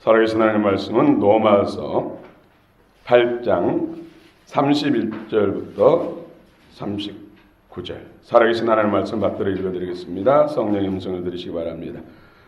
살아계신 하나님의 말씀은 로마서 8장 31절부터 39절. 살아계신 하나님의 말씀 받들어 읽어드리겠습니다. 성령의 음성을 들으시기 바랍니다.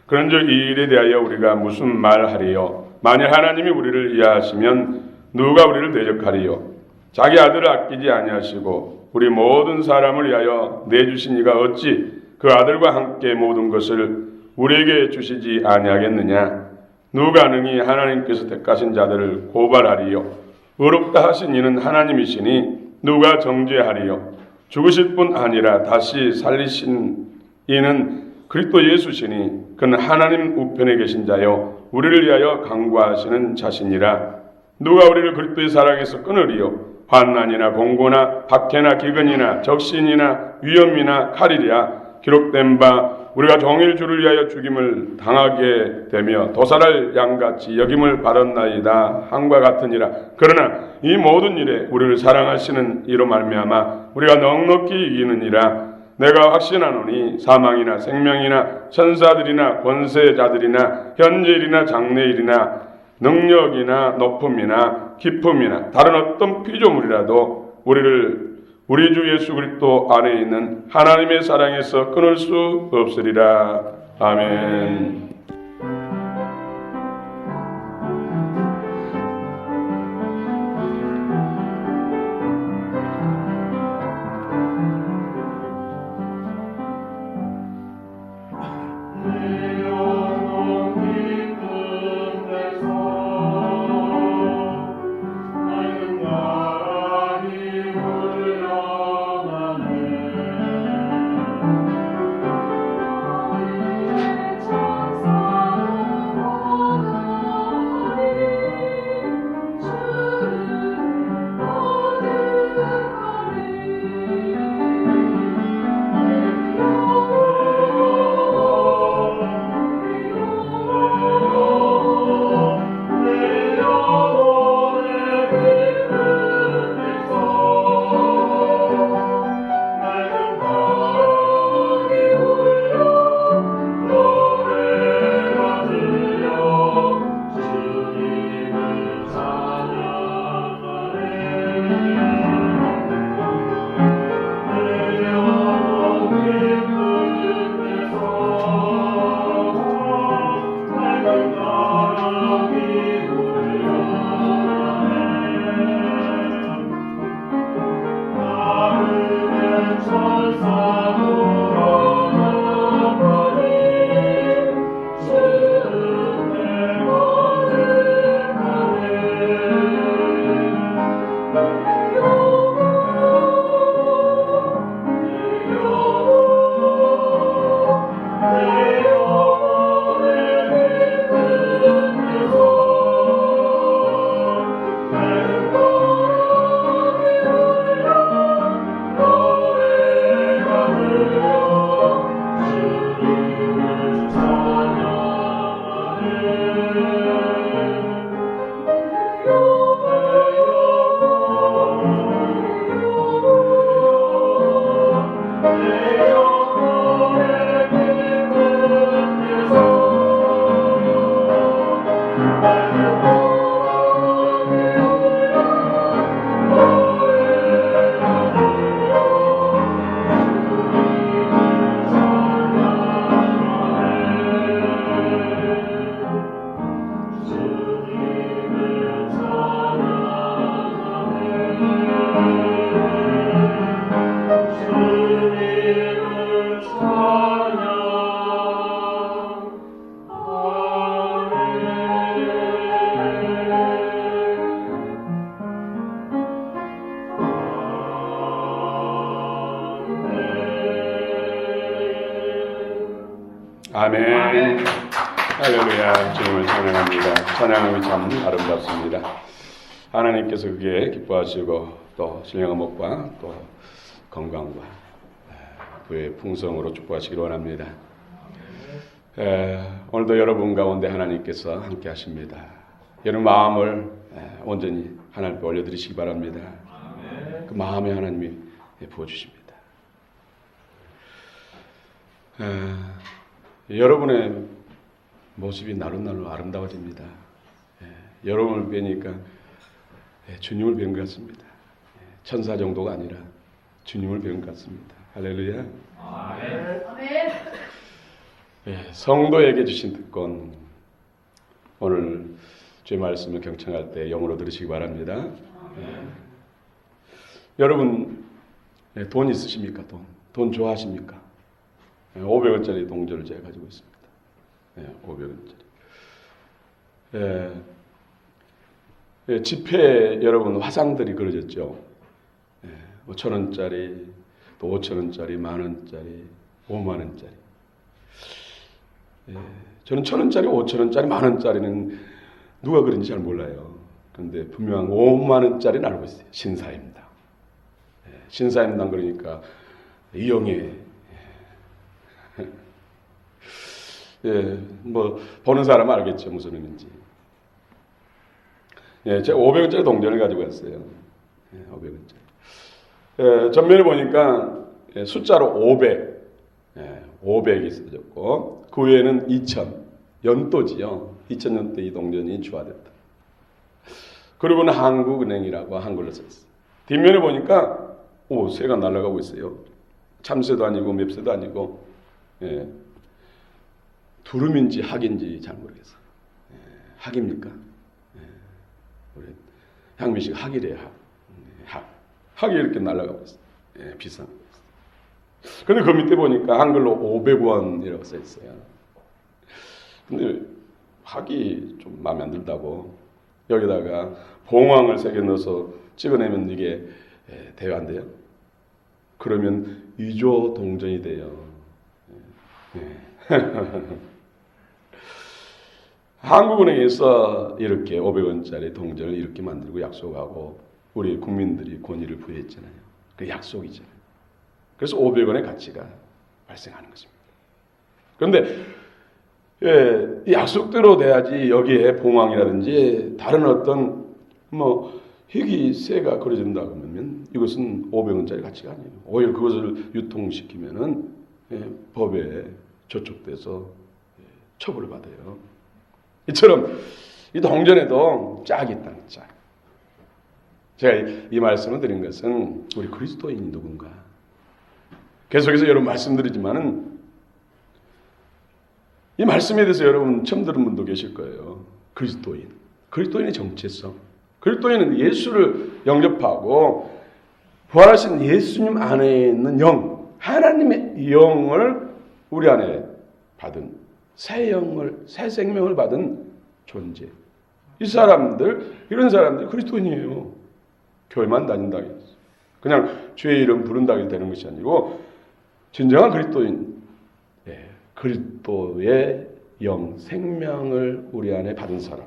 그런즉 이 일에 대하여 우리가 무슨 말하리요? 만일 하나님이 우리를 이해하시면 누가 우리를 대적하리요? 자기 아들을 아끼지 아니하시고 우리 모든 사람을 위하여 내주신 이가 어찌 그 아들과 함께 모든 것을 우리에게 주시지 아니하겠느냐? 누가 능히 하나님께서 택하신 자들을 고발하리요? 의롭다 하신 이는 하나님이시니 누가 정죄하리요? 죽으실 뿐 아니라 다시 살리신 이는 그리스도 예수시니 그는 하나님 우편에 계신 자요 우리를 위하여 간구하시는 자신이라. 누가 우리를 그리스도의 사랑에서 끊으리요? 환난이나 공고나 박해나 기근이나 적신이나 위험이나 칼이랴. 기록된 바 우리가 종일 주를 위하여 죽임을 당하게 되며 도살할 양같이 여김을 받았나이다 함과 같으니라. 그러나 이 모든 일에 우리를 사랑하시는 이로 말미암아 우리가 넉넉히 이기느니라. 내가 확신하노니 사망이나 생명이나 천사들이나 권세자들이나 현재일이나 장래일이나 능력이나 높음이나 깊음이나 다른 어떤 피조물이라도 우리를 우리 주 예수 그리스도 안에 있는 하나님의 사랑에서 끊을 수 없으리라. 아멘. 아멘. 할렐루야. 주님을 찬양합니다. 찬양함이 참 아름답습니다. 하나님께서 그게 기뻐하시고 또 신령한 목과 또 건강과 그의 풍성으로 축복하시기를 원합니다. 오늘도 여러분 가운데 하나님께서 함께 하십니다. 여러분 마음을 온전히 하나님 앞에 올려드리시기 바랍니다. 그 마음에 하나님이 부어주십니다. 여러분의 모습이 날로 아름다워집니다. 여러분을 뵈니까 주님을 뵌 것 같습니다. 천사 정도가 아니라 주님을 뵌 것 같습니다. 할렐루야. 아멘. 성도에게 주신 특권, 오늘 주의 말씀을 경청할 때 영어로 들으시기 바랍니다. 여러분 돈 있으십니까? 돈 좋아하십니까? 500원짜리 동전을 제가 가지고 있습니다. 500원짜리. 지폐 여러분 화상들이 그려졌죠. 5,000원짜리, 또 5,000원짜리, 만원짜리, 5만원짜리. 저는 1,000원짜리, 5,000원짜리, 만원짜리는 누가 그런지 잘 몰라요. 그런데 분명 5만원짜리는 알고 있어요. 신사임당. 신사임당 그러니까 이영애. 뭐 보는 사람은 알겠죠. 무슨 의미인지. 제가 500원짜리 동전을 가지고 왔어요. 500원짜리. 전면에 보니까 숫자로 500, 500이 써졌고 그 위에는 2000, 연도지요. 2000년대 이 동전이 주화됐다. 그리고는 한국은행이라고 한글로 썼어요. 뒷면에 보니까 새가 날아가고 있어요. 참새도 아니고 맵새도 아니고 두루미인지 학인지 잘 모르겠어요. 학입니까? 우리 향미 씨가 학이래요. 학이 이렇게 날아가고 있어요. 비싼 거. 근데 그 밑에 보니까 한글로 500원이라고 써 있어요. 근데 학이 좀 마음에 안 들다고 여기다가 봉황을 3개 넣어서 찍어내면 이게 돼요, 안 돼요? 그러면 2조 동전이 돼요. 한국은행에서 이렇게 500원짜리 동전을 이렇게 만들고 약속하고 우리 국민들이 권위를 부여했잖아요. 그 약속이잖아요. 그래서 500원의 가치가 발생하는 것입니다. 그런데 이 약속대로 돼야지 여기에 봉황이라든지 다른 어떤 희귀 새가 그려진다고 하면 이것은 500원짜리 가치가 아니에요. 오히려 그것을 유통시키면은 법에 저촉돼서 처벌을 받아요. 이처럼 이 동전에도 짝이 있다는 짝. 제가 이 말씀을 드린 것은 우리 그리스도인이 누군가. 계속해서 여러분 말씀드리지만은 이 말씀에 대해서 여러분 처음 들은 분도 계실 거예요. 그리스도인. 그리스도인의 정체성. 그리스도인은 예수를 영접하고 부활하신 예수님 안에 있는 영, 하나님의 영을 우리 안에 받은 새 생명을 받은 존재. 이런 사람들 그리스도인이에요. 교회만 다닌다고 해서 그냥 주의 이름 부른다고 되는 것이 아니고 진정한 그리스도인, 그리스도의 영, 생명을 우리 안에 받은 사람.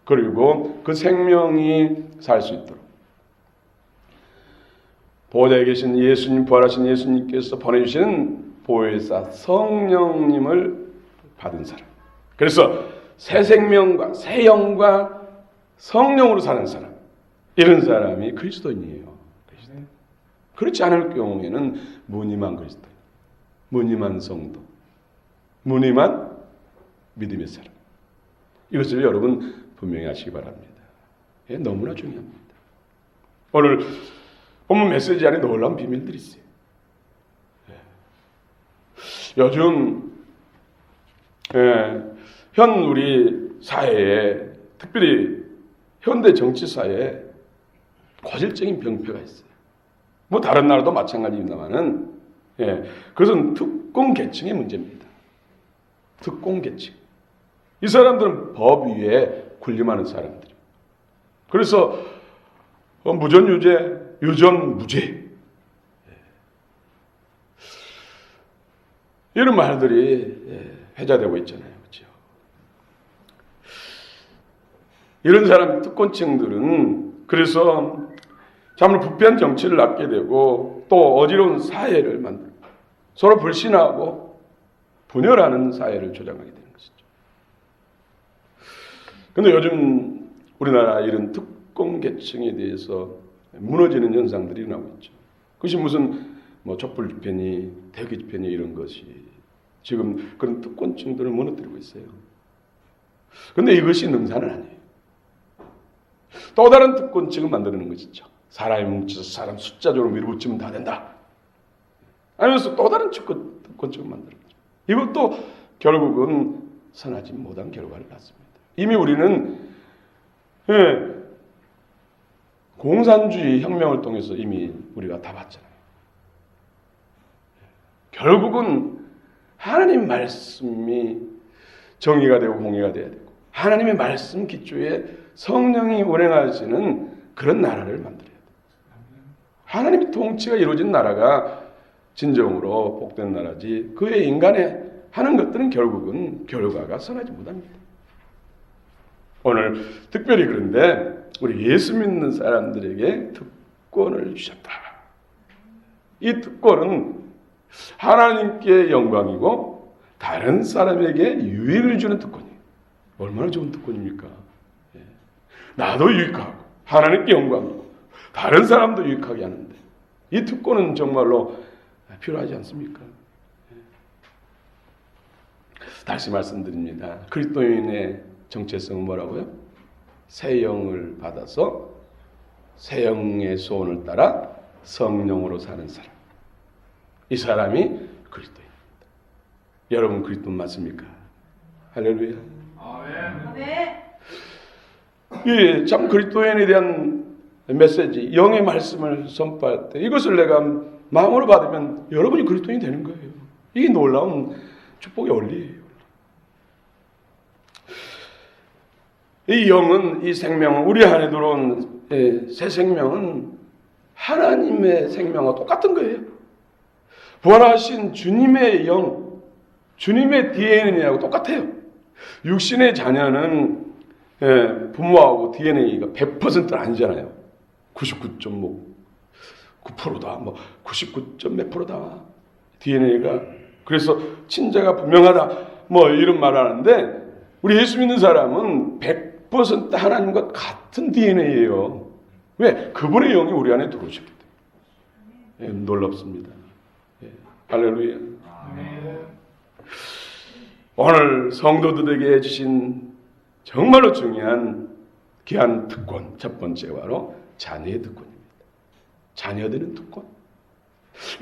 그리고 그 생명이 살 수 있도록 보좌에 계신 예수님, 부활하신 예수님께서 보내주시는 보혜사 성령님을 받은 사람. 그래서 새 생명과 새 영과 성령으로 사는 사람. 이런 사람이 그리스도인이에요. 그렇지 않을 경우에는 무늬만 그리스도인, 무늬만 성도, 무늬만 믿음의 사람. 이것을 여러분 분명히 아시기 바랍니다. 너무나 중요합니다. 오늘 본문 메시지 안에 놀라운 비밀들이 있어요. 요즘 현 우리 사회에, 특별히 현대 정치 사회에 고질적인 병폐가 있어요. 뭐 다른 나라도 마찬가지입니다만은 그것은 특공 계층의 문제입니다. 특공 계층. 이 사람들은 법 위에 군림하는 사람들이에요. 그래서 무전 유죄, 유전 무죄 이런 말들이 회자되고 있잖아요. 그렇죠? 이런 사람 특권층들은 그래서 참으로 부패한 정치를 낳게 되고 또 어지러운 사회를 만들고 서로 불신하고 분열하는 사회를 조장하게 되는 것이죠. 그런데 요즘 우리나라 이런 특권 계층에 대해서 무너지는 현상들이 일어나고 있죠. 그것이 무슨 촛불 집회니 대기 집회니 이런 것이 지금 그런 특권층들을 무너뜨리고 있어요. 근데 이것이 능사는 아니에요. 또 다른 특권칙을 만드는 것이죠. 사람이 뭉쳐서 사람 숫자적으로 밀어붙이면 다 된다. 아니면서 또 다른 특권칙을 만드는 거죠. 이것도 결국은 선하지 못한 결과를 낳습니다. 이미 우리는 공산주의 혁명을 통해서 이미 우리가 다 봤잖아요. 결국은 하나님 말씀이 정의가 되고 공의가 돼야 되고 하나님의 말씀 기초에 성령이 운행하시는 그런 나라를 만들어야 돼요. 하나님의 통치가 이루어진 나라가 진정으로 복된 나라지 그 외 인간의 하는 것들은 결국은 결과가 선하지 못합니다. 오늘 특별히 그런데 우리 예수 믿는 사람들에게 특권을 주셨다. 이 특권은 하나님께 영광이고 다른 사람에게 유익을 주는 특권이에요. 얼마나 좋은 특권입니까? 나도 유익하고 하나님께 영광이고 다른 사람도 유익하게 하는데 이 특권은 정말로 필요하지 않습니까? 다시 말씀드립니다. 그리스도인의 정체성은 뭐라고요? 새 영을 받아서 새 영의 소원을 따라 성령으로 사는 사람. 이 사람이 그리스도입니다. 여러분 그리스도 맞습니까? 할렐루야. 아멘. 예, 참 그리스도인에 대한 메시지, 영의 말씀을 선포할 때 이것을 내가 마음으로 받으면 여러분이 그리스도인이 되는 거예요. 이게 놀라운 축복의 원리예요. 이 영은, 이 생명은, 우리 안에 들어온 새 생명은 하나님의 생명과 똑같은 거예요. 부활하신 주님의 영, 주님의 DNA하고 똑같아요. 육신의 자녀는 부모하고 DNA가 100%는 아니잖아요. 99.9%다, 99몇 %다 DNA가. 그래서 친자가 분명하다, 이런 말을 하는데 우리 예수 믿는 사람은 100% 하나님과 같은 DNA예요. 왜? 그분의 영이 우리 안에 들어오셨기 때문에. 놀랍습니다. 할렐루야. 오늘 성도들에게 주신 정말로 중요한 귀한 특권, 첫 번째 바로 자녀의 특권입니다. 자녀되는 특권.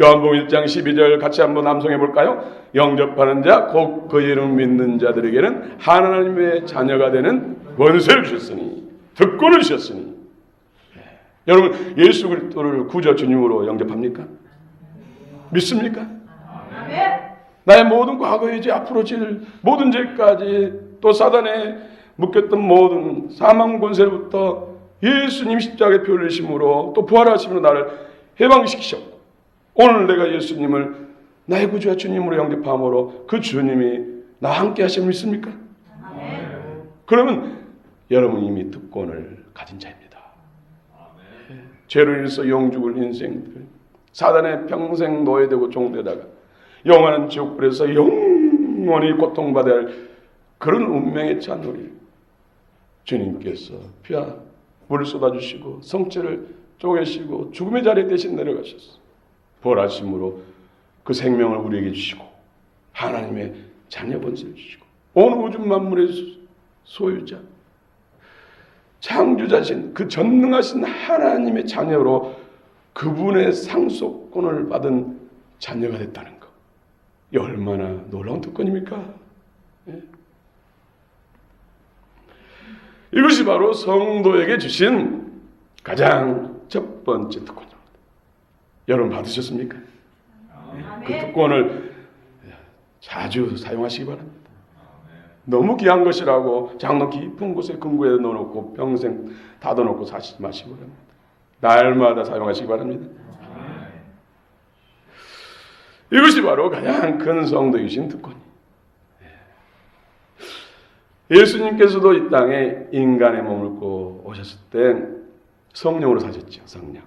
요한복음 1장 12절 같이 한번 암송해 볼까요? 영접하는 자, 곧 그 이름 믿는 자들에게는 하나님의 자녀가 되는 권세를 주셨으니, 특권을 주셨으니. 여러분 예수 그리스도를 구주 주님으로 영접합니까? 믿습니까? 나의 모든 과거의 죄, 앞으로 질 모든 죄까지, 또 사단에 묶였던 모든 사망 권세로부터 예수님 십자가의 피 흘리심으로 또 부활하심으로 나를 해방시키셨고, 오늘 내가 예수님을 나의 구주와 주님으로 영접함으로 그 주님이 나와 함께 하심을 믿습니까? 그러면 여러분 이미 특권을 가진 자입니다. 죄로 인해서 영죽을 인생들, 사단의 평생 노예되고 종되다가 영원한 지옥불에서 영원히 고통받아야 할 그런 운명에 처한 우리 주님께서 피와 물을 쏟아주시고 성체를 쪼개시고 죽음의 자리에 대신 내려가셨어. 부활하심으로 그 생명을 우리에게 주시고 하나님의 자녀 본세를 주시고 온 우주 만물의 소유자, 창조자신 그 전능하신 하나님의 자녀로 그분의 상속권을 받은 자녀가 됐다는 것. 이 얼마나 놀라운 특권입니까? 이것이 바로 성도에게 주신 가장 첫 번째 특권입니다. 여러분 받으셨습니까? 그 특권을 자주 사용하시기 바랍니다. 너무 귀한 것이라고 장로 깊은 곳에 금고에 넣어놓고 평생 닫아놓고 사시지 마시기 바랍니다. 날마다 사용하시기 바랍니다. 이것이 바로 가장 큰 성도이신 특권이에요. 예수님께서도 이 땅에 인간의 몸을 입고 오셨을 때 성령으로 사셨죠. 성령.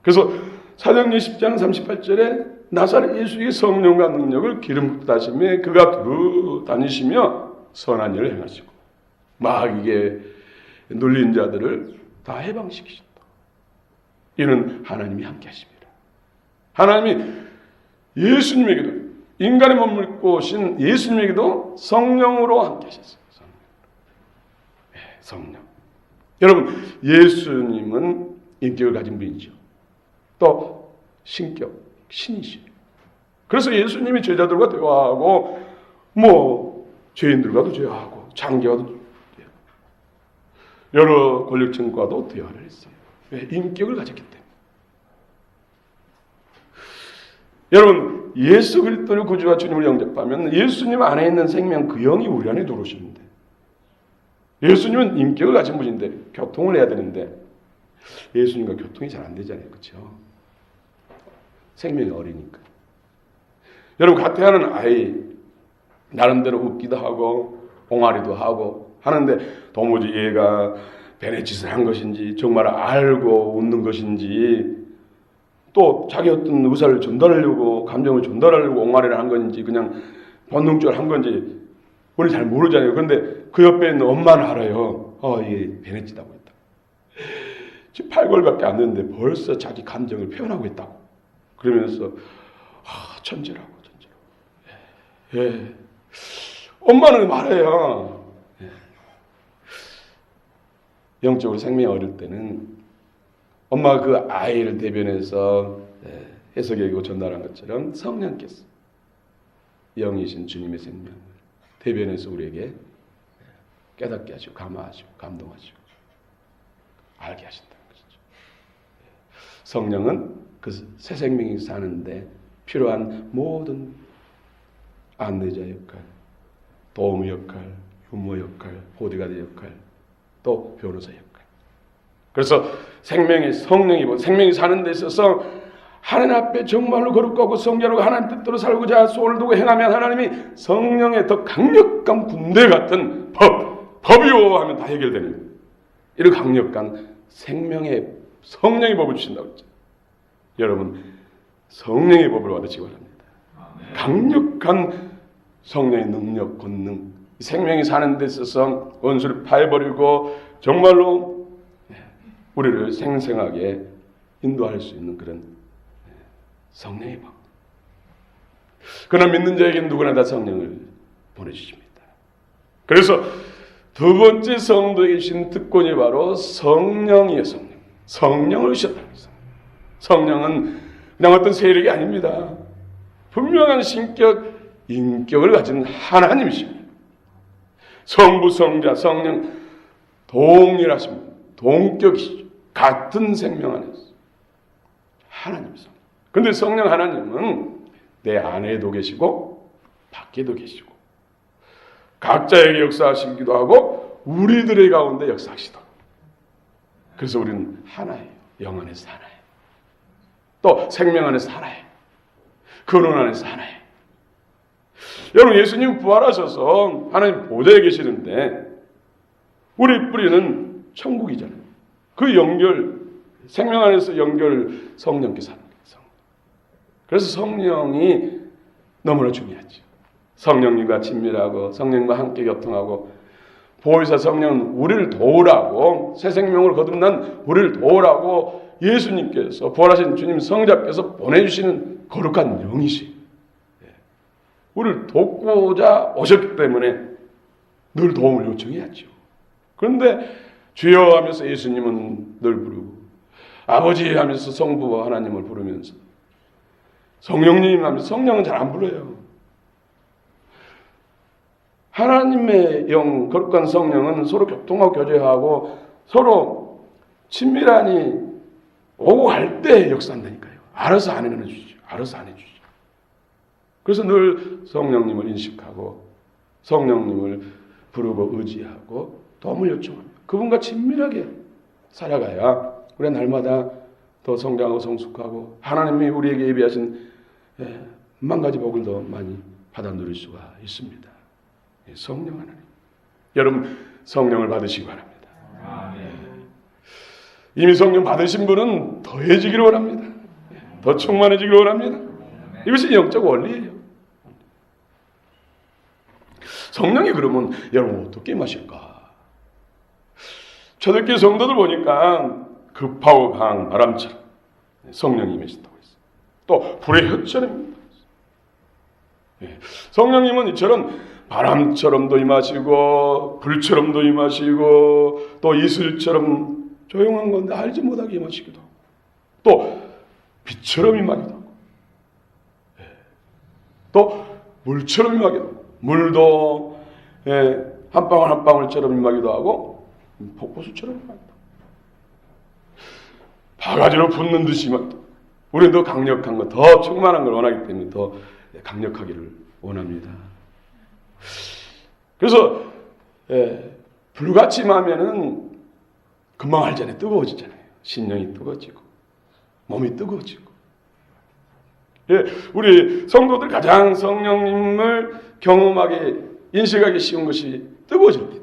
그래서 사도행전 10장 38절에 나사렛 예수의 성령과 능력을 기름 붓고 다시며 그가 두루 다니시며 선한 일을 행하시고 마귀에 눌린 자들을 다 해방시키셨다. 이는 하나님이 함께 하십니다. 하나님이 예수님에게도, 인간의 몸을 입고 오신 예수님에게도 성령으로 함께 하셨어요. 성령. 여러분, 예수님은 인격을 가진 분이죠. 또 신격, 신이시에요. 그래서 예수님이 제자들과 대화하고 죄인들과도 대화하고 장기와도 대화하고 여러 권력층과도 대화를 했어요. 왜? 인격을 가졌기 때문에. 여러분, 예수 그리스도를 구주와 주님을 영접하면 예수님 안에 있는 생명 그 영이 우리 안에 들어오시는데, 예수님은 인격을 가진 분인데 교통을 해야 되는데 예수님과 교통이 잘 안 되잖아요. 그렇죠? 생명이 어리니까. 여러분, 가태하는 아이 나름대로 웃기도 하고 옹알이도 하고 하는데 도무지 얘가 배내 짓을 한 것인지 정말 알고 웃는 것인지 또 자기 어떤 의사를 전달하려고 감정을 전달하려고 옹알이를 한 건지 그냥 본능적으로 한 건지 우리 잘 모르잖아요. 그런데 그 옆에 있는 엄마는 알아요. 얘 배내 짓하고 있다. 지금 8개월밖에 안 됐는데 벌써 자기 감정을 표현하고 있다고. 그러면서 천재라고. 예. 엄마는 말해요. 예. 영적으로 생명이 어릴 때는 엄마가 그 아이를 대변해서 해석하고 전달한 것처럼 성령께서 영이신 주님의 생명을 대변해서 우리에게 깨닫게 하시고 감화하시고 감동하시고 알게 하신다는 것이죠. 성령은 그 새 생명이 사는데 필요한 모든 안내자 역할, 도우미 역할, 유모 역할, 보디가드 역할, 또 변호사 역할. 그래서 생명이 사는 데 있어서 하나님 앞에 정말로 거룩하고 성결하고 하나님 뜻대로 살고자 손을 두고 행하면 하나님이 성령의 더 강력한 군대 같은 법이요 하면 다 해결되는 이런 강력한 성령의 법을 주신다고 했죠. 여러분, 성령의 법을 받으시기 바랍니다. 강력한 성령의 능력, 권능, 생명이 사는 데 있어서 원수를 파해버리고 정말로 우리를 생생하게 인도할 수 있는 그런 성령의 법. 그러나 믿는 자에게는 누구나 다 성령을 보내주십니다. 그래서 두 번째 성도에 계신 특권이 바로 성령이에요. 성령을 주셨다는 것입니다. 성령은 그냥 어떤 세력이 아닙니다. 분명한 신격, 인격을 가진 하나님이십니다. 성부, 성자, 성령 동일하십니다. 동격이시죠. 같은 생명 안에서 하나님 성. 그런데 성령 하나님은 내 안에도 계시고 밖에도 계시고 각자에게 역사하시기도 하고 우리들의 가운데 역사하시도록. 그래서 우리는 하나예요. 영 안에서 하나예요. 또 생명 안에서 하나예요. 근원 안에서 하나예요. 여러분, 예수님 부활하셔서 하나님 보좌에 계시는데 우리 뿌리는 천국이잖아요. 그 연결, 생명 안에서 연결 성령께서 하는 거예요. 그래서 성령이 너무나 중요하죠. 성령님과 친밀하고 성령과 함께 교통하고 보혜사 성령은 우리를 도우라고 새 생명을 거듭난 우리를 도우라고 예수님께서 부활하신 주님 성자께서 보내주시는 거룩한 영이시. 우리를 돕고자 오셨기 때문에 늘 도움을 요청해야죠. 그런데 주여 하면서 예수님은 늘 부르고 아버지 하면서 성부와 하나님을 부르면서 성령님 하면서 성령은 잘 안 불러요. 하나님의 영, 거룩한 성령은 서로 교통하고 교제하고 서로 친밀하니 오고 갈 때 역사한다니까요. 알아서 안 해주죠. 알아서 안 해주죠. 그래서 늘 성령님을 인식하고 성령님을 부르고 의지하고 도움을 요청합니다. 그분과 친밀하게 살아가야 우리가 날마다 더 성장하고 성숙하고 하나님이 우리에게 예비하신 만 가지 복을 더 많이 받아 누릴 수가 있습니다. 성령 하나님. 여러분, 성령을 받으시기 바랍니다. 이미 성령 받으신 분은 더해지기를 원합니다. 더 충만해지기를 원합니다. 이것이 영적 원리예요. 성령이 그러면 여러분 어떻게 임하실까? 초대교회 성도들 보니까 급하고 강한 바람처럼 성령이 임하신다고 했어요. 또 불의 혀처럼. 성령님은 이처럼 바람처럼도 임하시고 불처럼도 임하시고 또 이슬처럼 조용한 건데 알지 못하게 임하시기도 하고 또 빛처럼 임하기도 하고 또 물처럼 임하기도 하고 물도 한 방울 한 방울처럼 임하기도 하고 폭포수처럼 임하기도 하고 바가지로 붓는 듯이 임하기도 하고 우리는 더 강력한 것, 더 충만한 걸 원하기 때문에 더 강력하기를 원합니다. 그래서 불같이 임하면은 금방 알잖아요. 뜨거워지잖아요. 심령이 뜨거워지고 몸이 뜨거워지고 우리 성도들 가장 성령님을 경험하게 인식하기 쉬운 것이 뜨거워질 때.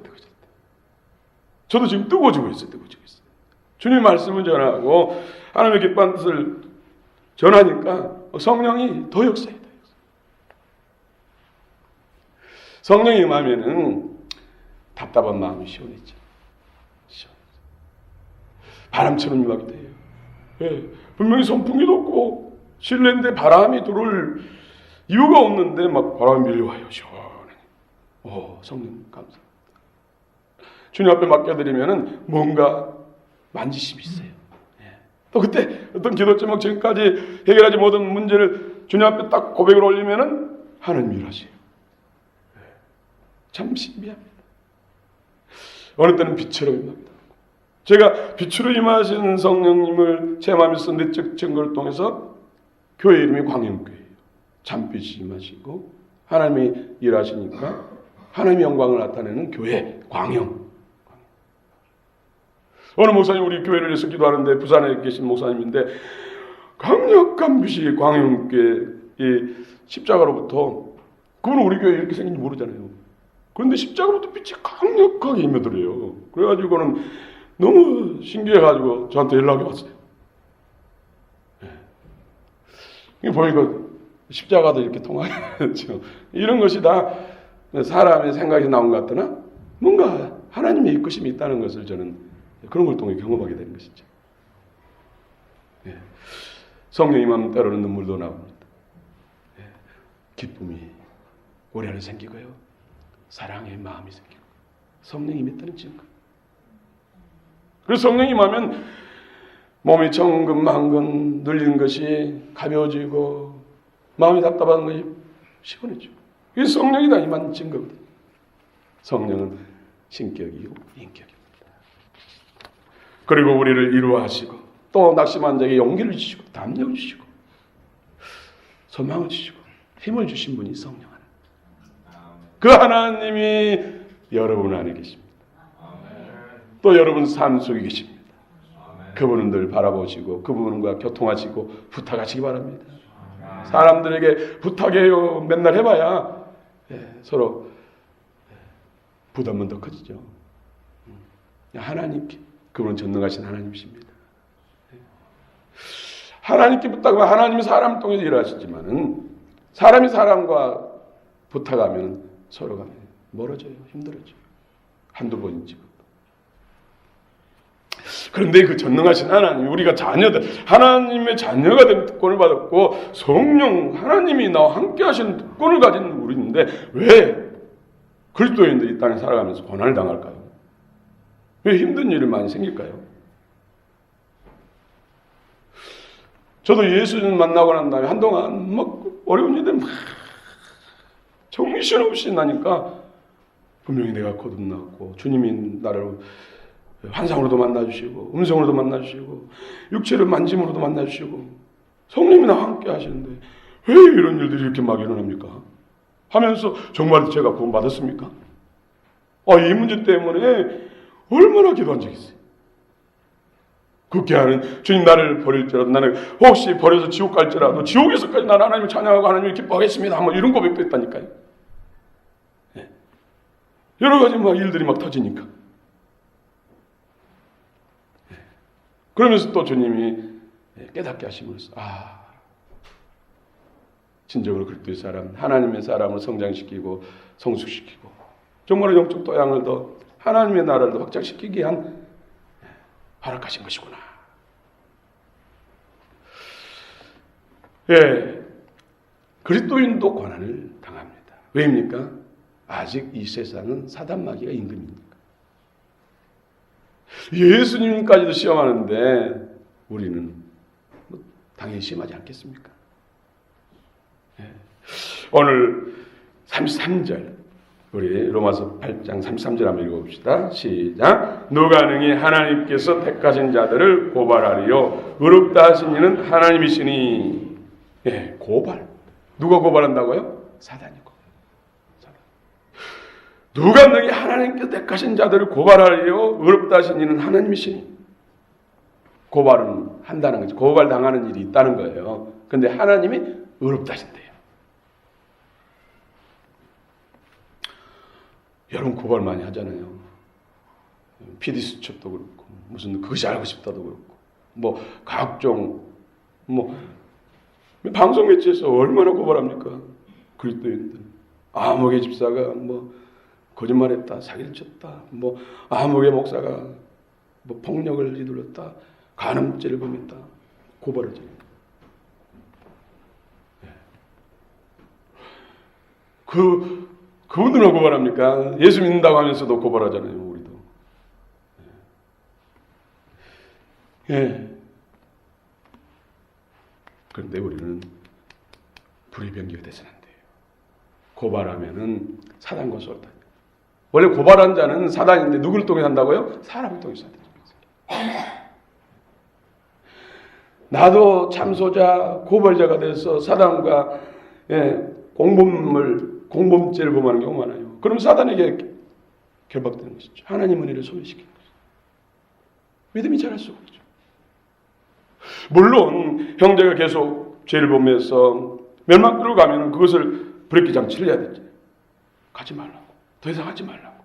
저도 지금 뜨거워지고 있어요. 주님 말씀을 전하고 하나님의 기뻐한 뜻을 전하니까 성령이 더 역사해요. 성령이 임하면은 답답한 마음이 시원해져. 바람처럼 임하게 돼요. 분명히 선풍기도 없고 실내인데 바람이 들어올 이유가 없는데 막 바람이 밀려와요. 시원하게. 성령 감사합니다. 주님 앞에 맡겨드리면은 뭔가 만지심이 있어요. 또 그때 어떤 기도 제목 지금까지 해결하지 못한 문제를 주님 앞에 딱 고백을 올리면은 하나님 일하세요. 참 신비합니다. 어느 때는 빛으로 임합니다. 제가 빛으로 임하시는 성령님을 제 마음에서 내적 증거를 통해서 교회 이름이 광영교회예요. 참빛이 임하시고 하나님이 일하시니까 하나님의 영광을 나타내는 교회 광영. 어느 목사님 우리 교회를 위해서 기도하는데 부산에 계신 목사님인데 강력한 빛이 광영교회 이 십자가로부터 그분은 우리 교회 이렇게 생긴지 모르잖아요. 그런데 십자가로부터 빛이 강력하게 임해들어요. 그래가지고는 너무 신기해가지고 저한테 연락이 왔어요. 보니까 십자가도 이렇게 통하겠죠. 이런 것이 다 사람의 생각이 나온 것 같으나 뭔가 하나님의 이끄심이 있다는 것을 저는 그런 걸 통해 경험하게 되는 것이죠. 성령이 임하면 때로는 눈물도 나옵니다. 기쁨이 우리 안에 생기고요. 사랑의 마음이 생기고 성령이 임했다는 증거. 그래서 성령이 임하면 몸이 정근만근 눌리는 것이 가벼워지고 마음이 답답한 것이 시원해지고 이게 성령이 다 임한 증거거든요. 성령은 신격이고 인격입니다. 그리고 우리를 이루하시고 또 낙심한 자에게 용기를 주시고 담력을 주시고 소망을 주시고 힘을 주신 분이 성령 하나님. 그 하나님이 여러분 안에 계십니다. 또 여러분 삶 속에 계십니다. 그분은 늘 바라보시고 그분과 교통하시고 부탁하시기 바랍니다. 사람들에게 부탁해요 맨날 해봐야 서로 부담은 더 커지죠. 하나님께 그분은 전능하신 하나님이십니다. 하나님께 부탁하면 하나님이 사람을 통해서 일하시지만은 사람이 사람과 부탁하면 서로가 멀어져요. 힘들어져요. 한두 번이지. 그런데 그 전능하신 하나님, 우리가 자녀들, 하나님의 자녀가 된 특권을 받았고 성령 하나님이 나와 함께 하시는 특권을 가진 우리인데 왜 그리스도인들이 이 땅에 살아가면서 고난을 당할까요? 왜 힘든 일이 많이 생길까요? 저도 예수님 만나고 난 다음에 한동안 막 어려운 일들 막 정신없이 나니까 분명히 내가 거듭났고 주님이 나를 환상으로도 만나주시고 음성으로도 만나주시고 육체를 만짐으로도 만나주시고 성령이 나와 함께 하시는데 왜 이런 일들이 이렇게 막 일어납니까? 하면서 정말 제가 구원받았습니까? 이 문제 때문에 얼마나 기도한 적이 있어요. 그렇게 하는 주님 나를 버릴지라도 나는 혹시 버려서 지옥 갈지라도 지옥에서까지 나는 하나님을 찬양하고 하나님을 기뻐하겠습니다. 뭐 이런 고백도 했다니까요. 여러 가지 막 일들이 막 터지니까. 그러면서 또 주님이 깨닫게 하심으로써 진정으로 그리스도의 사람, 하나님의 사람을 성장시키고 성숙시키고 정말 영적 토양을 더 하나님의 나라를 더 확장시키게 한 허락하신 것이구나. 그리스도인도 고난을 당합니다. 왜입니까? 아직 이 세상은 사단마귀가 임금입니까? 예수님까지도 시험하는데 우리는 당연히 시험하지 않겠습니까? 오늘 33절 우리 로마서 8장 33절 한번 읽어봅시다. 시작. 누가 능히 하나님께서 택하신 자들을 고발하리요 의롭다 하신 이는 하나님이시니. 고발. 누가 고발한다고요? 사단이 고발. 누가 능히 하나님께서 택하신 자들을 고발하리요 의롭다 하신 이는 하나님이시니. 고발은 한다는 거죠. 고발당하는 일이 있다는 거예요. 근데 하나님이 의롭다 하신대요. 여러분 고발 많이 하잖아요. PD수첩도 그렇고 무슨 그것이 알고 싶다도 그렇고 뭐 각종 방송 매체에서 얼마나 고발합니까? 그리스도인들 아무개 집사가 거짓말했다, 사기를 쳤다, 아무개 목사가 폭력을 휘둘렀다, 간음죄를 범했다, 고발하죠. 그분들은 고발합니까? 예수 믿는다고 하면서도 고발하잖아요, 우리도. 그런데 우리는 불의 변기가 돼서는 안 돼요. 고발하면은 사단과 쏠다. 원래 고발한 자는 사단인데 누구를 통해 한다고요? 사람을 통해서 한다죠. 나도 참소자, 고발자가 돼서 사단과 공범죄를 범하는 경우가 많아요. 그럼 사단에게 결박되는 것이죠. 하나님 은혜를 소외시키는 것이죠. 믿음이 자랄 수가 없죠. 물론 형제가 계속 죄를 범해서 멸망으로 가면 그것을 브레이크 장치를 해야 되죠. 가지 말라고. 더 이상 하지 말라고.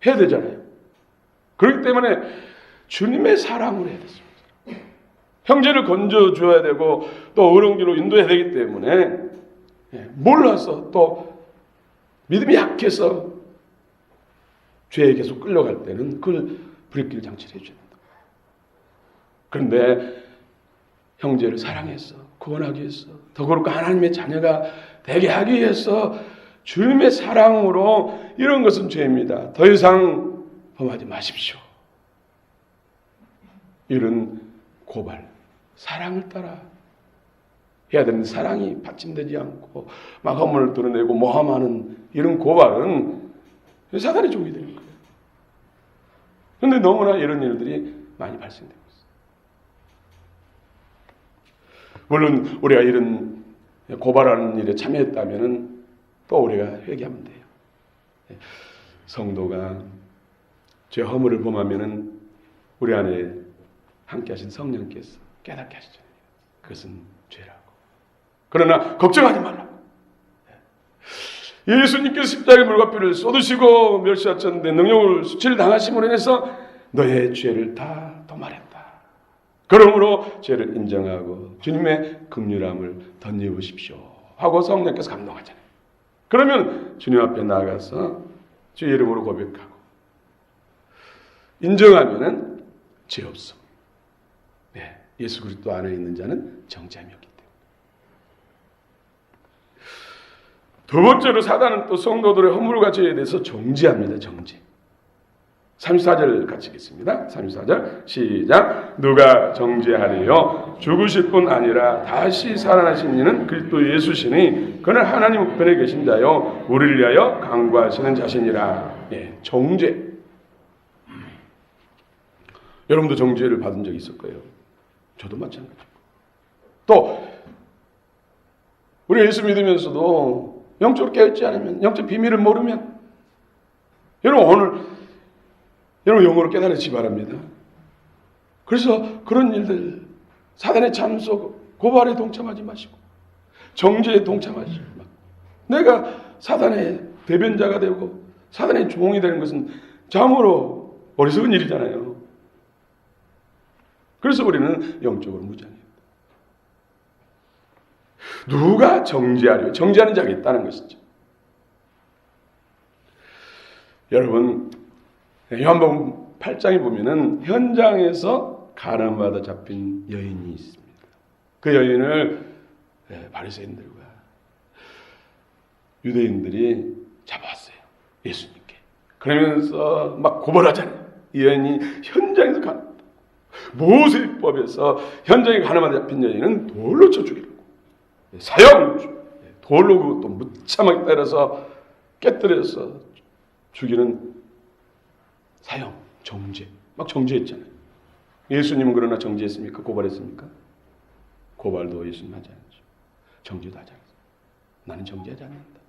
해야 되잖아요. 그렇기 때문에 주님의 사랑으로 해야 됐습니다. 형제를 건져줘야 되고 또 옳은 길로 인도해야 되기 때문에 몰라서 또 믿음이 약해서 죄에 계속 끌려갈 때는 그걸 브레이크 장치를 해줘야 된다. 그런데 형제를 사랑해서 구원하기 위해서 더 거룩한 하나님의 자녀가 되게 하기 위해서 주님의 사랑으로 이런 것은 죄입니다. 더 이상 범하지 마십시오. 이런 고발, 사랑을 따라 해야 되는데 사랑이 받침되지 않고 막 허물을 드러내고 모함하는 이런 고발은 사단의 종이 되는 거예요. 그런데 너무나 이런 일들이 많이 발생되고 있어요. 물론 우리가 이런 고발하는 일에 참여했다면 또 우리가 회개하면 돼요. 성도가 죄 허물을 범하면은 우리 안에 함께 하신 성령께서 깨닫게 하시잖아요. 그것은 죄라고. 그러나 걱정하지 말라고. 예수님께서 십자가의 물과 피를 쏟으시고 멸시하셨는데 능력을 수치를 당하심으로 인해서 너의 죄를 다 도말했다. 그러므로 죄를 인정하고 주님의 긍휼함을 덧입으십시오 하고 성령께서 감동하잖아요. 그러면 주님 앞에 나아가서 주의 이름으로 고백하고 인정하면은 죄 없어. 예수 그리스도 안에 있는 자는 정죄함이 없기 때문에. 두 번째로 사단은 또 성도들의 허물과 죄에 대해서 정죄합니다. 정죄. 34절 같이 읽겠습니다. 34절 시작. 누가 정죄하리요? 죽으실 뿐 아니라 다시 살아나신 이는 그리스도 예수시니 그는 하나님 우편에 계신 자요 우리를 위하여 강구하시는 자신이라. 정죄. 여러분도 정죄를 받은 적이 있을 거예요. 저도 마찬가지고. 또 우리 예수 믿으면서도 영적으로 깨어있지 않으면, 영적 비밀을 모르면 여러분 오늘 여러분 영어로 깨달으시기 바랍니다. 그래서 그런 일들, 사단의 참소, 고발에 동참하지 마시고 정죄에 동참하지 마시고, 내가 사단의 대변자가 되고 사단의 종이 되는 것은 참으로 어리석은 일이잖아요. 그래서 우리는 영적으로 무장해요. 누가 정죄하려? 정죄하는 자가 있다는 것이죠. 여러분 요한복음 8장에 보면은 현장에서 가늠받아 잡힌 여인이 있습니다. 그 여인을 바리새인들과 유대인들이 잡아왔어요. 예수님께. 그러면서 막 고발하잖아요. 이 여인이 현장에서 모세법에서 현장에 가늠하다 잡힌 여인은 돌로 쳐 죽이려고. 사형! 돌로 그것도 무참하게 때려서 깨뜨려서 죽이는 사형, 정죄. 막 정죄했잖아요. 예수님은 그러나 정죄했습니까? 고발했습니까? 고발도 예수님 하지 않았죠. 정죄도 하지 않았어요. 나는 정죄하지 않는다.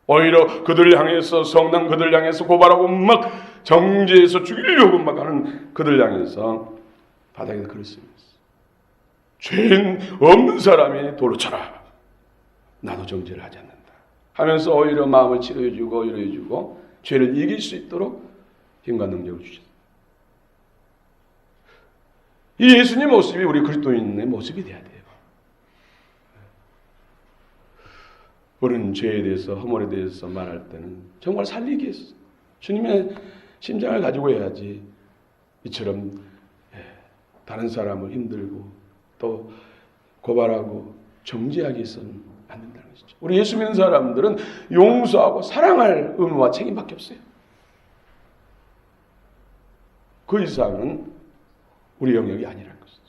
오히려 그들을 향해서, 성난 그들을 향해서 고발하고 막 정죄해서 죽이려고 막 하는 그들을 향해서 바닥에서 글을 쓰고 있어. 죄인 없는 사람이 돌로 쳐라. 나도 정죄를 하지 않는다. 하면서 오히려 마음을 치료해주고 위로해주고 죄를 이길 수 있도록 힘과 능력을 주셨어요. 이 예수님 모습이 우리 그리스도인의 모습이 돼야 돼요. 우리는 죄에 대해서, 허물에 대해서 말할 때는 정말 살리기 위해서 주님의 심장을 가지고 해야지 이처럼 다른 사람을 힘들고 또 고발하고 정죄하기 위해서는 안 된다는 것이죠. 우리 예수 믿는 사람들은 용서하고 사랑할 의무와 책임밖에 없어요. 그 이상은 우리 영역이 아니라는 것이죠.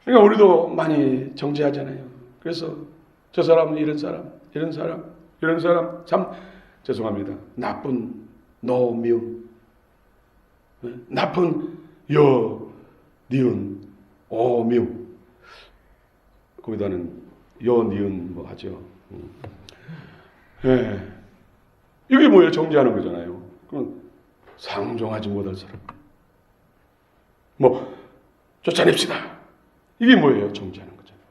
그러니까 우리도 많이 정죄하잖아요. 그래서 저 사람은 이런 사람 참 죄송합니다. 나쁜 노미움, 나쁜 여, 니은, 오미움. 거기다는 여, 니은 뭐 하죠. 이게 뭐예요? 정죄하는 거잖아요. 그럼 상종하지 못할 사람. 뭐 쫓아냅시다. 이게 뭐예요? 정죄하는 거잖아요.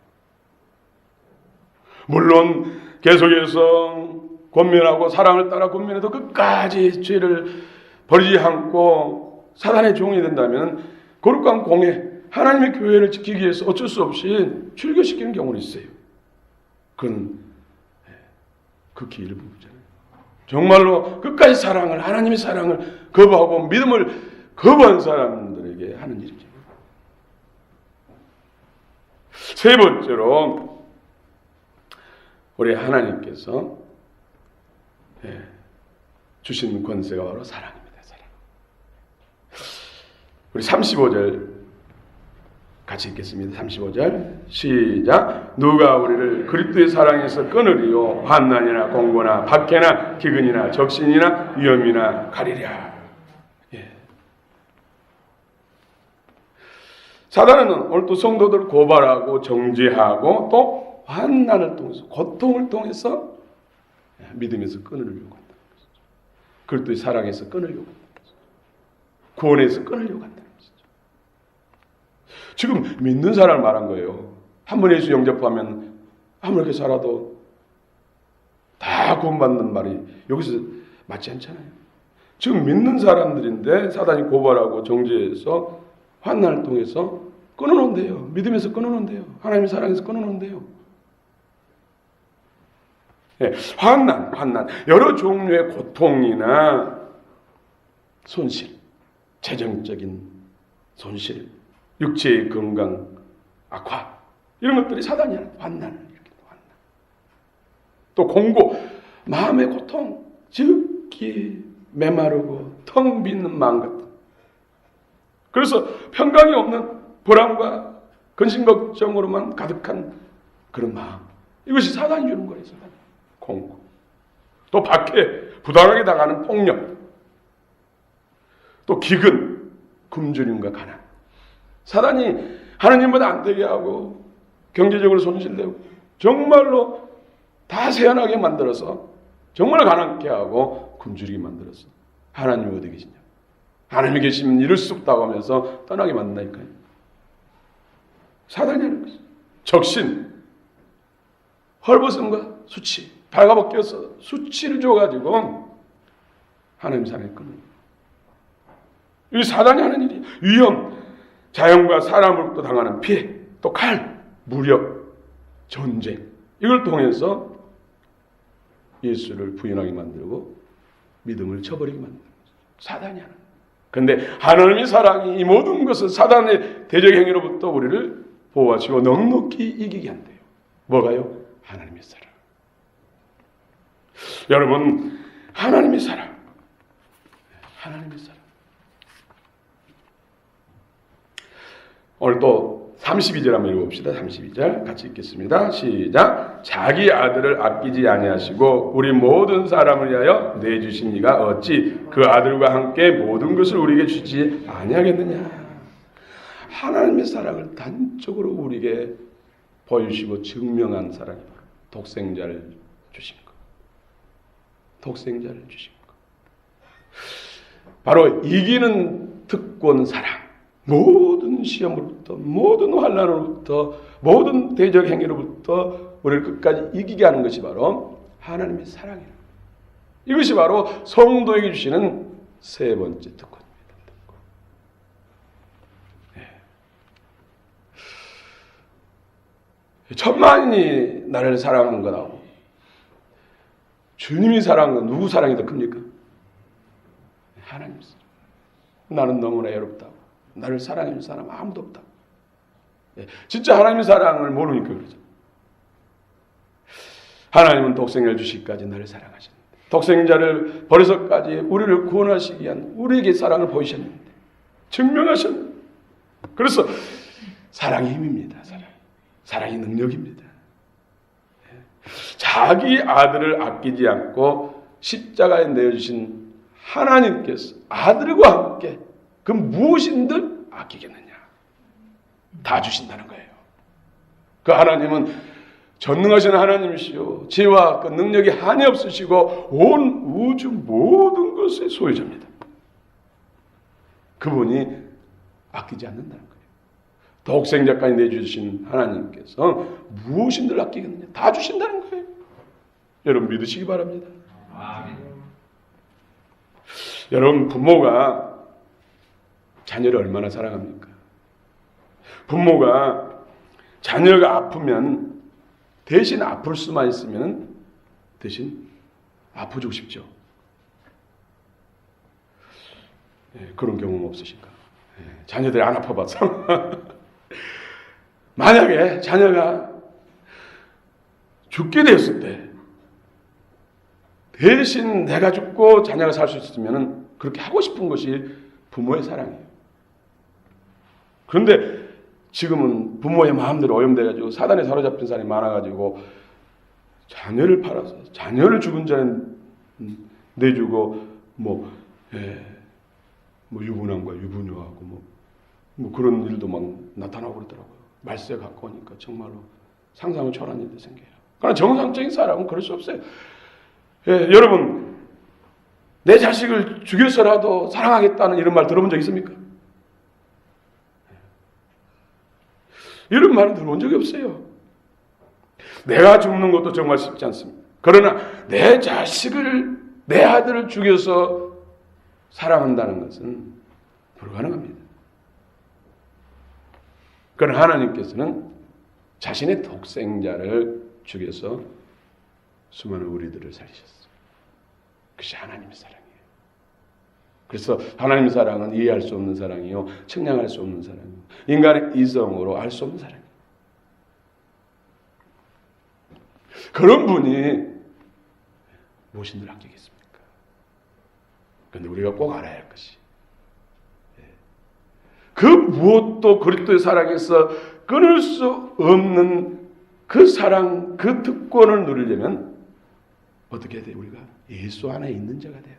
물론 계속해서 권면하고 사랑을 따라 권면해도 끝까지 죄를 버리지 않고 사단의 종이 된다면 거룩한 공회, 하나님의 교회를 지키기 위해서 어쩔 수 없이 출교시키는 경우는 있어요. 그건 극히 일부잖아요. 정말로 끝까지 사랑을, 하나님의 사랑을 거부하고 믿음을 거부한 사람들에게 하는 일이죠. 세 번째로 우리 하나님께서 주신 권세가 바로 사랑입니다. 사랑. 우리 35절 같이 읽겠습니다. 35절 시작. 누가 우리를 그리스도의 사랑에서 끊으리요? 환난이나 공고나 박해나 기근이나 적신이나 위험이나 가리랴. 사단은 오늘 또 성도들을 고발하고 정죄하고 또 환난을 통해서, 고통을 통해서 믿음에서 끊으려고 한다는 것이죠. 그리스도의 사랑에서 끊으려고 한다는 것이죠. 구원에서 끊으려고 한다는 것이죠. 지금 믿는 사람을 말한 거예요. 한 번 예수 영접하면 아무렇게 살아도 다 구원받는 말이 여기서 맞지 않잖아요. 지금 믿는 사람들인데 사단이 고발하고 정죄해서 환난을 통해서 끊어놓은대요. 믿음에서 끊어놓은대요. 하나님의 사랑에서 끊어놓은대요. 환난. 여러 종류의 고통이나 손실, 재정적인 손실, 육체의 건강 악화, 이런 것들이 사단이 하는 환난을 일으킨다. 환난. 또 공고, 마음의 고통, 즉기 메마르고 텅 빈 마음 같은. 그래서 평강이 없는 불안과 근심 걱정으로만 가득한 그런 마음. 이것이 사단이 주는 거예요. 사단이. 공고. 또 박해, 부당하게 당하는 폭력. 또 기근, 굶주림과 가난. 사단이 하나님보다 안 되게 하고 경제적으로 손실되고 정말로 다 세연하게 만들어서 정말 가난케 하고 굶주리게 만들어서 하나님 어디 계시냐? 하나님이 계시면 이럴 수 없다고 하면서 떠나게 만든다니까요. 사단이 하는 거죠. 적신, 헐벗음과 수치, 발가벗겨서 수치를 줘가지고 하나님 사랑을 끊는 거예요. 이 사단이 하는 일이 위험, 자연과 사람으로부터 당하는 피해, 또 칼, 무력, 전쟁, 이걸 통해서 예수를 부인하게 만들고 믿음을 쳐버리게 만드는 거죠. 사단이 하는 거예요. 그런데 하나님의 사랑이 이 모든 것을 사단의 대적 행위로부터 우리를 보호하시고 넉넉히 이기게 한대요. 뭐가요? 하나님의 사랑. 여러분, 하나님의 사랑. 하나님의 사랑. 오늘 또 32절 한번 읽어봅시다. 32절 같이 읽겠습니다. 시작. 자기 아들을 아끼지 아니하시고 우리 모든 사람을 위하여 내주신 이가 어찌 그 아들과 함께 모든 것을 우리에게 주지 아니하겠느냐. 하나님의 사랑을 단적으로 우리에게 보여주시고 증명한 사랑이 바로 독생자를 주신 것. 독생자를 주신 것. 바로 이기는 특권 사랑. 모든 시험으로부터, 모든 환난으로부터, 모든 대적 행위로부터 우리를 끝까지 이기게 하는 것이 바로 하나님의 사랑이에요. 이것이 바로 성도에게 주시는 세 번째 특권입니다. 천만인이 나를 사랑하는 거라고 주님이 사랑한 건 누구 사랑이 더 큽니까? 하나님 사랑. 나는 너무나 외롭다고. 나를 사랑해줄 사람 아무도 없다. 진짜 하나님의 사랑을 모르니까 그러죠. 하나님은 독생자를 주시기까지 나를 사랑하셨는데, 독생자를 버려서까지 우리를 구원하시기 위한 우리에게 사랑을 보이셨는데, 증명하셨는데, 그래서 사랑이 힘입니다. 사랑이 능력입니다. 자기 아들을 아끼지 않고 십자가에 내어주신 하나님께서 아들과 함께 그 무엇인들 아끼겠느냐. 다 주신다는 거예요. 그 하나님은 전능하신 하나님이시요 지혜와 그 능력이 한이 없으시고 온 우주 모든 것의 소유자입니다. 그분이 아끼지 않는다는 거예요. 독생자까지 내주신 하나님께서 무엇인들 아끼겠느냐. 다 주신다는 거예요. 여러분 믿으시기 바랍니다. 아멘. 여러분 부모가 자녀를 얼마나 사랑합니까? 부모가 자녀가 아프면 대신 아플 수만 있으면 대신 아파주고 싶죠. 그런 경험 없으신가? 자녀들이 안 아파봤어. 만약에 자녀가 죽게 되었을 때 대신 내가 죽고 자녀가 살 수 있으면 그렇게 하고 싶은 것이 부모의 사랑이에요. 그런데 지금은 부모의 마음대로 오염돼가지고 사단에 사로잡힌 사람이 많아가지고 자녀를 팔아서 자녀를 죽은 자는 내주고 유부남과 유부녀하고 뭐 그런 일도 막 나타나고 그러더라고요. 말세 갖고 오니까 정말로 상상을 초월한 일도 생겨요. 그러나 정상적인 사람은 그럴 수 없어요. 여러분 내 자식을 죽여서라도 사랑하겠다는 이런 말 들어본 적 있습니까? 이런 말은 들어본 적이 없어요. 내가 죽는 것도 정말 쉽지 않습니다. 그러나 내 자식을, 내 아들을 죽여서 사랑한다는 것은 불가능합니다. 그러나 하나님께서는 자신의 독생자를 죽여서 수많은 우리들을 살리셨어요. 그것이 하나님의 사랑이에요. 그래서 하나님의 사랑은 이해할 수 없는 사랑이요, 측량할 수 없는 사랑이요, 인간의 이성으로 알 수 없는 사랑이에요. 그런 분이 무엇인들 아끼겠습니까? 그런데 우리가 꼭 알아야 할 것이 그 무엇도 그리스도의 사랑에서 끊을 수 없는 그 사랑, 그 특권을 누리려면 어떻게 해야 돼요? 우리가 예수 안에 있는 자가 돼야 돼요.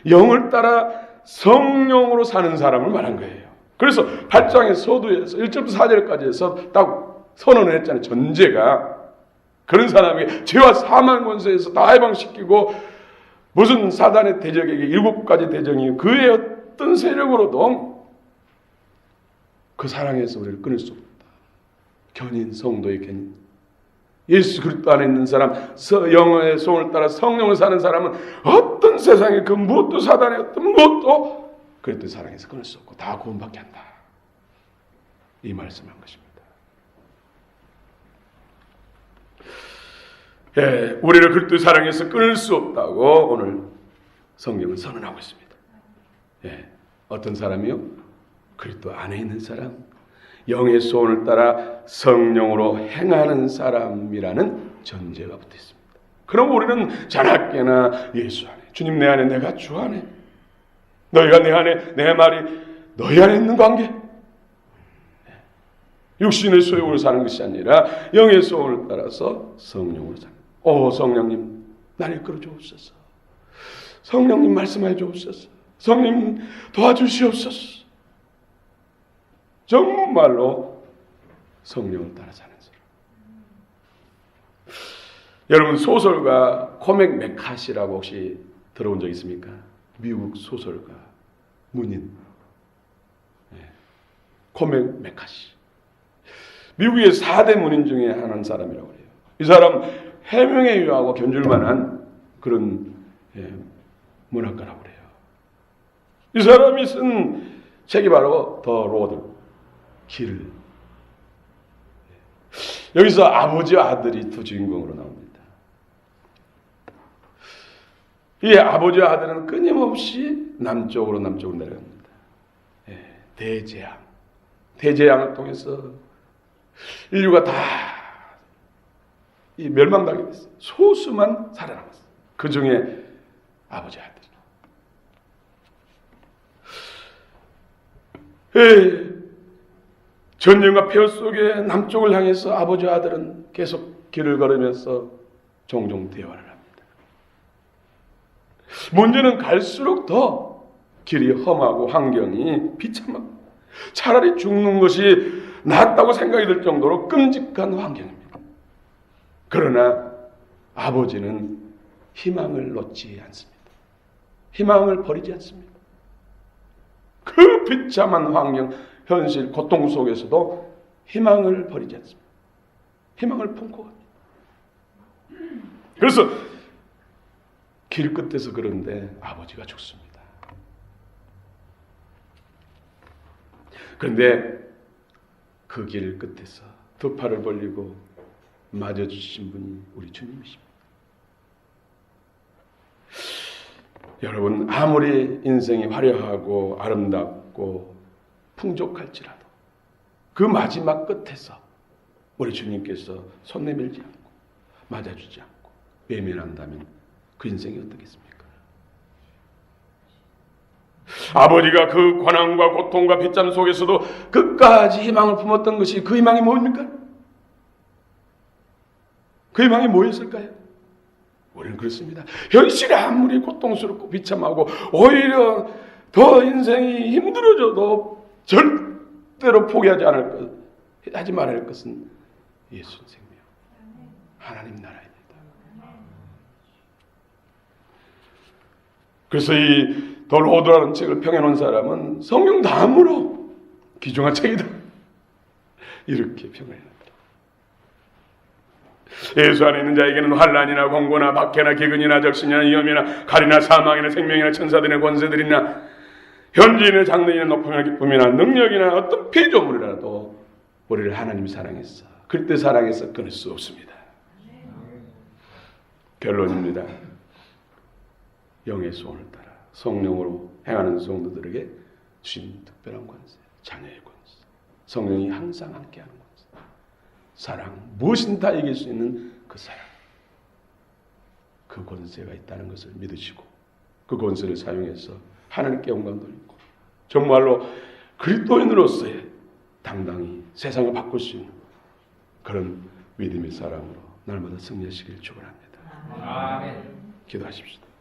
영을 따라 성령으로 사는 사람을 말한 거예요. 그래서 8장의 서두에서 1절부터 4절까지 해서 딱 선언을 했잖아요. 전제가 그런 사람에게 죄와 사망 권세에서 다 해방시키고 무슨 사단의 대적에게 7가지 대적이 그의 어떤 세력으로도 그 사랑에서 우리를 끊을 수 없다. 견인, 성도의 견인. 예수 그리스도 안에 있는 사람, 영의 소원을 따라 성령을 사는 사람은 어떤 세상에 그 무엇도 사단의 어떤 무엇도 그리스도의 사랑에서 끊을 수 없고 다 구원받게 한다. 이 말씀한 것입니다. 우리를 그리스도의 사랑에서 끊을 수 없다고 오늘 성경은 선언하고 있습니다. 어떤 사람이요? 그리스도 안에 있는 사람, 영의 소원을 따라 성령으로 행하는 사람이라는 전제가 붙어 있습니다. 그럼 우리는 자나깨나 예수 안에, 주님 내 안에, 내가 주 안에, 너희가 내 안에, 내 말이 너희 안에 있는 관계, 육신의 소욕으로 사는 것이 아니라 영의 소원을 따라서 성령으로 사는. 성령님 나를 이끌어 주옵소서. 성령님 말씀하여 주옵소서. 성령님 도와주시옵소서. 정말로 성령을 따라 사는 사람. 여러분, 소설가 코맥 메카시라고 혹시 들어본 적 있습니까? 미국 소설가 문인 코맥 메카시. 미국의 4대 문인 중에 한 사람이라고 해요. 이 사람 해명에 유하고 견줄만한 그런 문학가라고 그래요. 이 사람이 쓴 책이 바로 더 로드, 길. 여기서 아버지와 아들이 두 주인공으로 나옵니다. 이 아버지와 아들은 끊임없이 남쪽으로 내려갑니다. 대재앙을 통해서 인류가 다 멸망당하게 됐어요. 소수만 살아남았어요. 그 중에 아버지 아들. 전쟁과 폐허 속에 남쪽을 향해서 아버지 아들은 계속 길을 걸으면서 종종 대화를 합니다. 문제는 갈수록 더 길이 험하고 환경이 비참하고 차라리 죽는 것이 낫다고 생각이 들 정도로 끔찍한 환경입니다. 그러나 아버지는 희망을 놓지 않습니다. 희망을 버리지 않습니다. 그 비참한 환경, 현실, 고통 속에서도 희망을 버리지 않습니다. 희망을 품고 갑니다. 그래서 길 끝에서 그런데 아버지가 죽습니다. 그런데 그 길 끝에서 두 팔을 벌리고 맞아주신 분이 우리 주님이십니다. 여러분, 아무리 인생이 화려하고 아름답고 풍족할지라도 그 마지막 끝에서 우리 주님께서 손 내밀지 않고 맞아주지 않고 외면한다면 그 인생이 어떻겠습니까? 아버지가 그 고난과 고통과 빗잠 속에서도 끝까지 희망을 품었던 것이, 그 희망이 뭡니까? 그 희망이 뭐였을까요? 우리는 그렇습니다. 현실이 아무리 고통스럽고 비참하고 오히려 더 인생이 힘들어져도 절대로 포기하지 하지 말아야 할 것은 예수 생명, 하나님 나라입니다. 그래서 이 더 로드라는 책을 평해놓은 사람은 성경 다음으로 귀중한 책이다, 이렇게 평을 해놨다. 예수 안에 있는 자에게는 환난이나 공고나 박해나 기근이나 적신이나 위험이나 칼이나 사망이나 생명이나 천사들이나 권세들이나 현지인의 장래인의 높음이나 기쁨이나 능력이나 어떤 피조물이라도 우리를 하나님이 사랑했어. 그때 사랑해서 끊을 수 없습니다. 결론입니다. 영의 소원을 따라 성령으로 행하는 성도들에게 주신 특별한 권세, 자녀의 권세, 성령이 항상 함께하는 권세, 사랑, 무엇인 다 이길 수 있는 그 사랑, 그 권세가 있다는 것을 믿으시고 그 권세를 사용해서 하나님께 영광 돌리고 정말로 그리스도인으로서의 당당히 세상을 바꿀 수 있는 그런 믿음의 사랑으로 날마다 승리하시길 축원합니다. 아멘. 기도하십시다.